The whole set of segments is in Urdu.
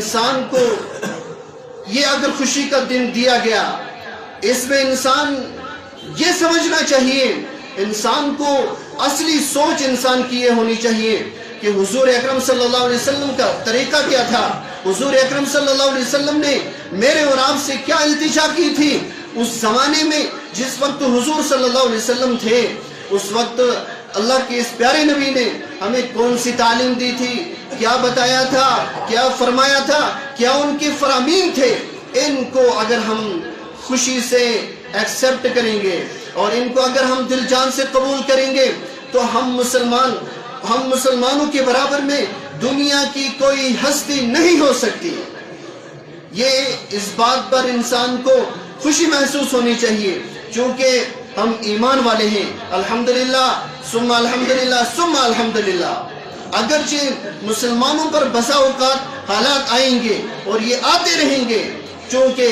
انسان کو یہ اگر خوشی کا دن دیا گیا، اس میں انسان یہ سمجھنا چاہیے، انسان کو اصلی سوچ انسان کی یہ ہونی چاہیے کہ حضور اکرم صلی اللہ علیہ وسلم کا طریقہ کیا تھا، حضور اکرم صلی اللہ علیہ وسلم نے میرے اور آپ سے کیا التجا کی تھی اس زمانے میں جس وقت حضور صلی اللہ علیہ وسلم تھے۔ اس وقت اللہ کے اس پیارے نبی نے ہمیں کون سی تعلیم دی تھی، کیا بتایا تھا، کیا فرمایا تھا، کیا ان کے فرامین تھے۔ ان کو اگر ہم خوشی سے ایکسپٹ کریں گے اور ان کو اگر ہم دل جان سے قبول کریں گے تو ہم مسلمانوں کے برابر میں دنیا کی کوئی ہستی نہیں ہو سکتی۔ یہ اس بات پر انسان کو خوشی محسوس ہونی چاہیے چونکہ ہم ایمان والے ہیں، الحمدللہ ثم الحمدللہ ثم الحمدللہ۔ اگرچہ مسلمانوں پر بسا اوقات حالات آئیں گے اور یہ آتے رہیں گے، چونکہ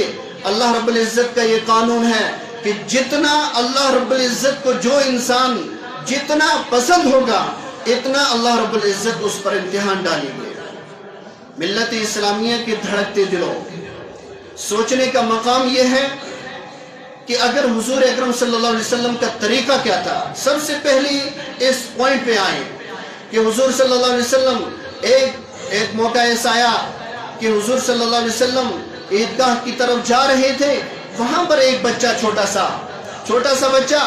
اللہ رب العزت کا یہ قانون ہے کہ جتنا اللہ رب العزت کو جو انسان جتنا پسند ہوگا اتنا اللہ رب العزت اس پر امتحان ڈالیں گے۔ ملت اسلامیہ کے دھڑکتے دلوں، سوچنے کا مقام یہ ہے کہ اگر حضور اکرم صلی اللہ علیہ وسلم کا طریقہ کیا تھا، سب سے پہلی اس پوائنٹ پہ آئیں کہ حضور صلی اللہ علیہ وسلم ایک موقع ایسا آیا کہ حضور صلی اللہ علیہ وسلم عیدگاہ کی طرف جا رہے تھے، وہاں پر ایک بچہ چھوٹا سا بچہ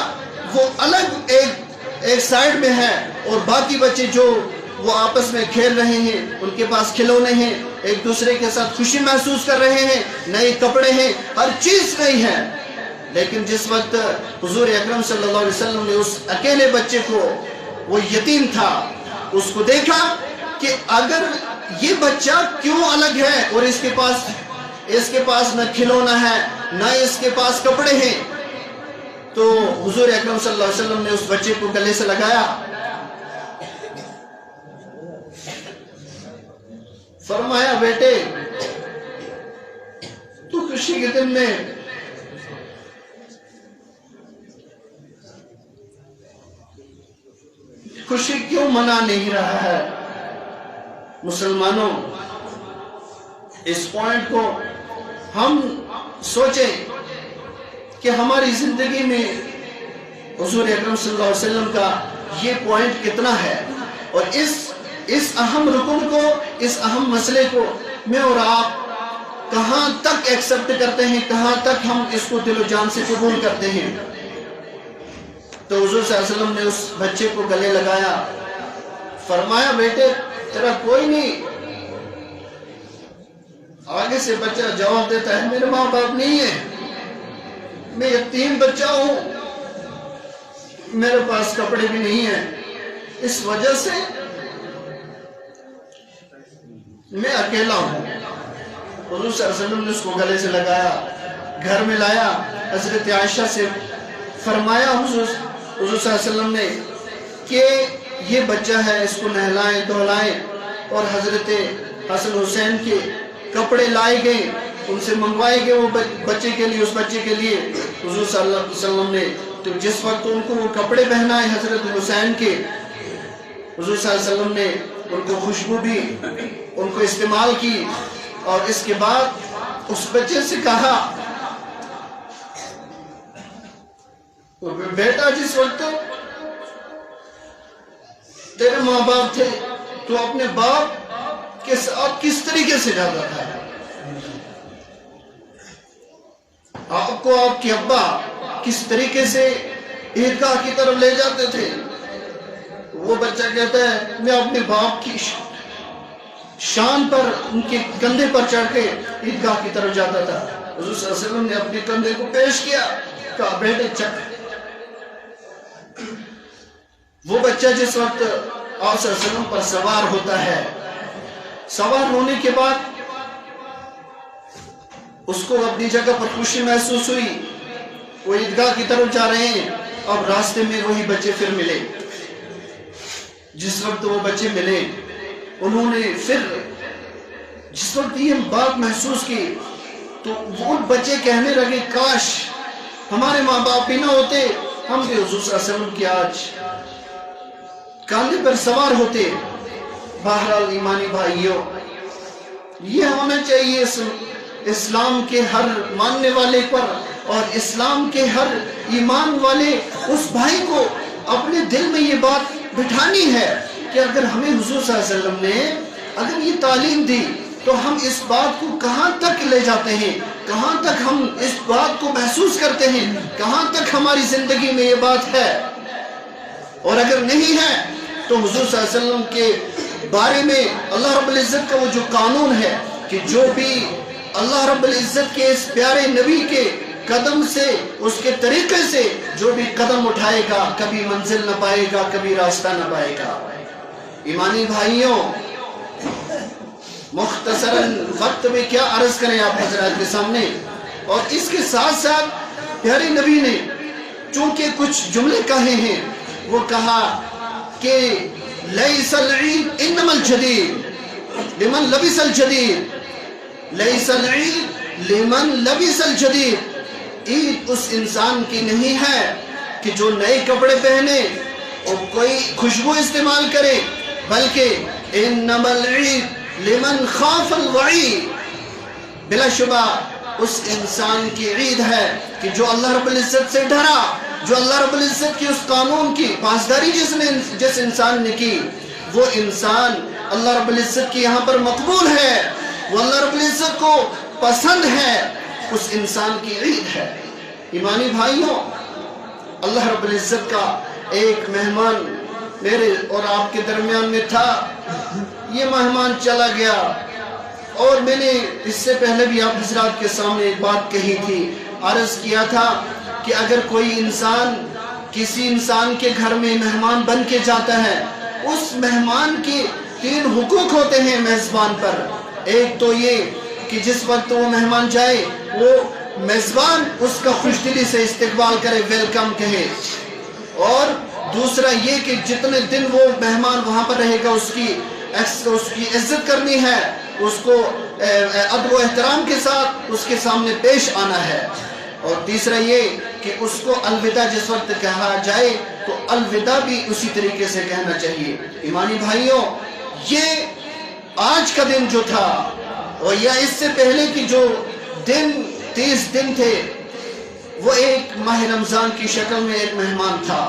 وہ الگ ایک سائیڈ میں ہے اور باقی بچے جو وہ آپس میں کھیل رہے ہیں، ان کے پاس کھلونے ہیں، ایک دوسرے کے ساتھ خوشی محسوس کر رہے ہیں، نئے کپڑے ہیں، ہر چیز نئی ہے۔ لیکن جس وقت حضور اکرم صلی اللہ علیہ وسلم نے اس اکیلے بچے کو، وہ یتیم تھا، اس کو دیکھا کہ اگر یہ بچہ کیوں الگ ہے اور اس کے پاس نہ کھلونا ہے نہ اس کے پاس کپڑے ہیں، تو حضور اکرم صلی اللہ علیہ وسلم نے اس بچے کو گلے سے لگایا، فرمایا بیٹے تو خوشی کے دن میں خوشی کیوں منا نہیں رہا ہے؟ مسلمانوں، اس پوائنٹ کو ہم سوچیں کہ ہماری زندگی میں حضور اکرم صلی اللہ علیہ وسلم کا یہ پوائنٹ کتنا ہے، اور اس اہم رکن کو، اس اہم مسئلے کو میں اور آپ کہاں تک ایکسپٹ کرتے ہیں، کہاں تک ہم اس کو دل و جان سے قبول کرتے ہیں۔ تو حضور صلی اللہ علیہ وسلم نے اس بچے کو گلے لگایا، فرمایا بیٹے تیرا کوئی نہیں۔ آگے سے بچہ جواب دیتا ہے میرے ماں باپ نہیں ہے، میں یتیم بچہ ہوں، میرے پاس کپڑے بھی نہیں ہیں، اس وجہ سے میں اکیلا ہوں۔ حضور صلی اللہ علیہ وسلم نے اس کو گلے سے لگایا، گھر میں لایا، حضرت عائشہ سے فرمایا حضور صلی اللہ علیہ وسلم نے کہ یہ بچہ ہے، اس کو نہلائیں دھلائیں، اور حضرت حسن حسین کے کپڑے لائے گئے، ان سے منگوائے گئے وہ بچے کے لیے، اس بچے کے لیے۔ حضور صلی اللہ علیہ وسلم نے تو جس وقت ان کو وہ کپڑے پہنائے حضرت حسین کے، حضور صلی اللہ علیہ وسلم نے ان کو خوشبو بھی ان کو استعمال کی، اور اس کے بعد اس بچے سے کہا بیٹا جس وقت تیرے ماں باپ تھے تو اپنے باپ کے ساتھ کس طریقے سے جاتا تھا؟ آپ کو آپ کے ابا کس طریقے سے عیدگاہ کی طرف لے جاتے تھے؟ وہ بچہ کہتا ہے میں اپنے باپ کی شان پر، ان کے کندھے پر چڑھ کے عیدگاہ کی طرف جاتا تھا۔ حضور صلی اللہ علیہ وسلم نے اپنے کندھے کو پیش کیا، کہا بیٹے چک۔ وہ بچہ جس وقت آپ صلی اللہ علیہ وسلم پر سوار ہوتا ہے، سوار ہونے کے بعد اس کو اپنی جگہ پر خوشی محسوس ہوئی، وہ عیدگاہ کی طرف جا رہے ہیں، اب راستے میں وہی بچے پھر ملے۔ جس وقت وہ بچے ملے، انہوں نے پھر جس وقت یہ بات محسوس کی تو وہ بچے کہنے لگے کاش ہمارے ماں باپ بھی نہ ہوتے، ہم بھی حضور صلی اللہ علیہ وسلم کی آج کاندھے پر سوار ہوتے۔ بہرحال ایمانی بھائیوں، یہ ہونا چاہیے اسلام کے ہر ماننے والے پر، اور اسلام کے ہر ایمان والے اس بھائی کو اپنے دل میں یہ بات بٹھانی ہے کہ اگر ہمیں حضور صلی اللہ علیہ وسلم نے اگر یہ تعلیم دی تو ہم اس بات کو کہاں تک لے جاتے ہیں، کہاں تک ہم اس بات کو محسوس کرتے ہیں، کہاں تک ہماری زندگی میں یہ بات ہے۔ اور اگر نہیں ہے تو حضور صلی اللہ علیہ وسلم کے بارے میں اللہ رب العزت کا وہ جو قانون ہے کہ جو بھی اللہ رب العزت کے اس پیارے نبی کے قدم سے، اس کے طریقے سے جو بھی قدم اٹھائے گا کبھی منزل نہ پائے گا، کبھی راستہ نہ پائے گا۔ ایمانی بھائیوں، مختصراً وقت میں کیا عرض کریں آپ حضرات کے سامنے، اور اس کے ساتھ ساتھ پیارے نبی نے چونکہ کچھ جملے کہے ہیں، وہ کہا کہ لیس العید انما الجدید لمن لبس الجدید، لیس العید لمن لبس الجدید، عید اس انسان کی نہیں ہے کہ جو نئے کپڑے پہنے اور کوئی خوشبو استعمال کرے، بلکہ انما العید لمن خاف الوعید، بلا شبہ اس انسان کی عید ہے کہ جو اللہ رب العزت سے ڈرا، جو اللہ رب العزت کی اس قانون کی پاسداری جس انسان نے کی، وہ انسان اللہ رب العزت کی یہاں پر مقبول ہے، وہ اللہ رب العزت کو پسند ہے، اس انسان کی عید ہے۔ ایمانی بھائیوں، اللہ رب العزت کا ایک مہمان میرے اور آپ کے درمیان میں تھا، یہ مہمان چلا گیا، اور میں نے اس سے پہلے بھی آپ حضرات کے سامنے ایک بات کہی تھی، عرض کیا تھا کہ اگر کوئی انسان کسی انسان کے گھر میں مہمان بن کے جاتا ہے، اس مہمان کے 3 حقوق ہوتے ہیں میزبان پر۔ ایک تو یہ کہ جس وقت وہ مہمان جائے وہ میزبان اس کا خوش دلی سے استقبال کرے، ویلکم کہے، اور دوسرا یہ کہ جتنے دن وہ مہمان وہاں پر رہے گا اس کی عزت کرنی ہے، اس کو ادب و احترام کے ساتھ اس کے سامنے پیش آنا ہے، اور تیسرا یہ کہ اس کو الوداع جس وقت کہا جائے تو الوداع بھی اسی طریقے سے کہنا چاہیے۔ ایمانی بھائیوں، یہ آج کا دن جو تھا، اور یا اس سے پہلے کی جو 30 دن تھے، وہ ایک ماہ رمضان کی شکل میں ایک مہمان تھا،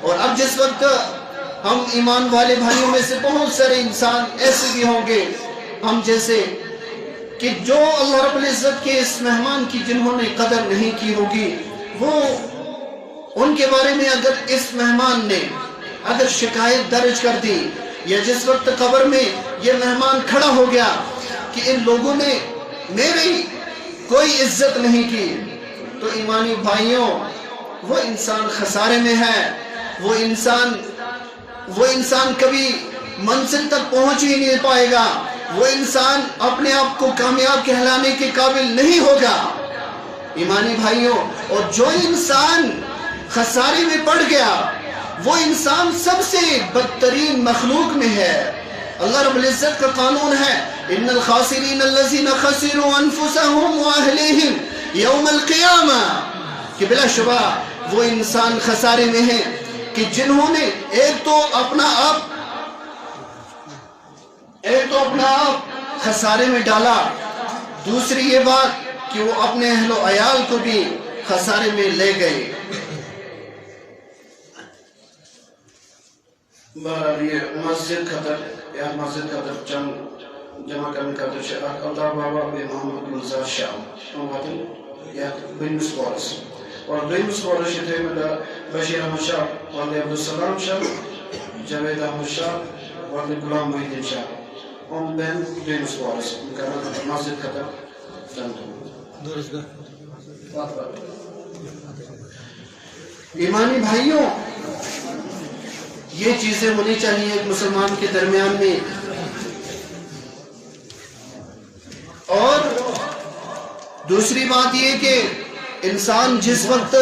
اور اب جس وقت ہم ایمان والے بھائیوں میں سے بہت سارے انسان ایسے بھی ہوں گے ہم جیسے کہ جو اللہ رب العزت کے اس مہمان کی جنہوں نے قدر نہیں کی ہوگی، وہ ان کے بارے میں اگر اس مہمان نے اگر شکایت درج کر دی، یا جس وقت قبر میں یہ مہمان کھڑا ہو گیا کہ ان لوگوں نے میری کوئی عزت نہیں کی، تو ایمانی بھائیوں وہ انسان خسارے میں ہے، وہ انسان کبھی منزل تک پہنچ ہی نہیں پائے گا، وہ انسان اپنے آپ کو کامیاب کہلانے کے قابل نہیں ہوگا۔ ایمانی بھائیوں، اور جو انسان خسارے میں پڑ گیا وہ انسان سب سے بدترین مخلوق میں ہے۔ اللہ رب العزت کا قانون ہے، ان الخاسرین الذین خسروا انفسهم واہلیہم یوم القیامہ، کہ بلا شبہ وہ انسان خسارے میں ہیں کہ جنہوں نے ایک تو اپنا آپ خسارے میں ڈالا، دوسری یہ بات کہ وہ اپنے اہل و عیال کو بھی خسارے میں لے گئے۔ بہرحال یہ مسجد خطر چند جمع کرنے خطر سے اللہ بابا بے محمد گلزار شاہ یا بینس پورس اور بینس پورس شتھے میں بشیر احمد شاہ والد عبدالسلام شاہ، جاوید احمد شاہ، والد غلام محی الدین شاہ، بین بینس پورس مسجد خطر چند۔ ایمانی بھائیوں، یہ چیزیں ہونی چاہیے ایک مسلمان کے درمیان میں، اور دوسری بات یہ کہ انسان جس وقت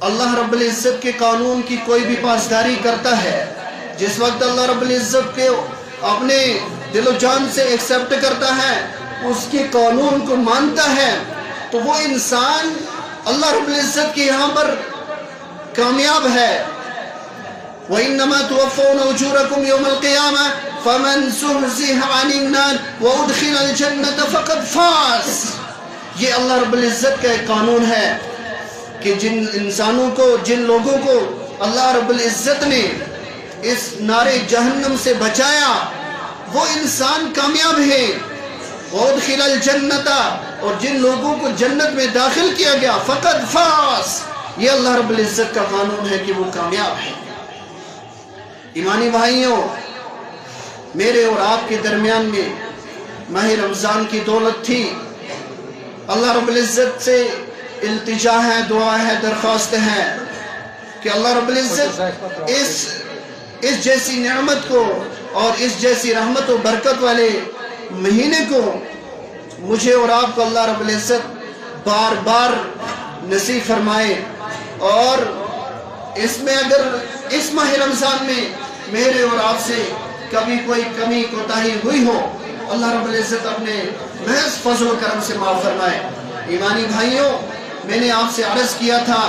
اللہ رب العزت کے قانون کی کوئی بھی پاسداری کرتا ہے، جس وقت اللہ رب العزت کے اپنے دل و جان سے ایکسپٹ کرتا ہے، اس کے قانون کو مانتا ہے، تو وہ انسان اللہ رب العزت کے یہاں پر کامیاب ہے۔ وَإِنَّمَا تُوَفَّوْنَ أُجُورَكُمْ يَوْمَ الْقِيَامَةِ فمن زحزح عن النار وادخل الجنة فقد فاز. یہ اللہ رب العزت کا ایک قانون ہے کہ جن انسانوں کو، جن لوگوں کو اللہ رب العزت نے اس نار جہنم سے بچایا وہ انسان کامیاب ہے. وادخل الجنت، اور جن لوگوں کو جنت میں داخل کیا گیا فقد فاز. یہ اللہ رب العزت کا قانون ہے کہ وہ کامیاب ہے. ایمانی بھائیوں، میرے اور آپ کے درمیان میں ماہ رمضان کی دولت تھی. اللہ رب العزت سے التجا ہے، دعا ہے، درخواست ہے کہ اللہ رب العزت اس جیسی نعمت کو اور اس جیسی رحمت و برکت والے مہینے کو مجھے اور آپ کو اللہ رب العزت بار بار نصیب فرمائے. اور اس میں اگر اس ماہ رمضان میں میرے اور آپ سے کبھی کوئی کمی کوتاہی ہوئی ہو، اللہ رب العزت اپنے محض فضل و کرم سے معاف فرمائے. ایمانی بھائیوں، میں نے آپ سے عرض کیا تھا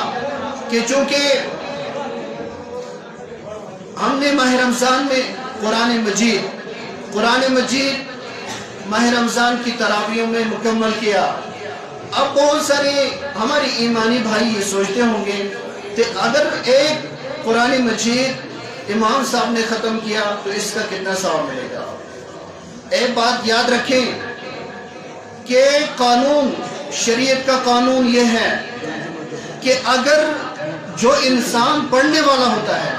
کہ چونکہ ہم نے ماہ رمضان میں قرآن مجید ماہ رمضان کی تراویحوں میں مکمل کیا. اب بہت سارے ہمارے ایمانی بھائی یہ سوچتے ہوں گے کہ اگر ایک قرآن مجید امام صاحب نے ختم کیا تو اس کا کتنا ثواب ملے گا. ایک بات یاد رکھیں کہ قانون، شریعت کا قانون یہ ہے کہ اگر جو انسان پڑھنے والا ہوتا ہے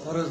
Зараз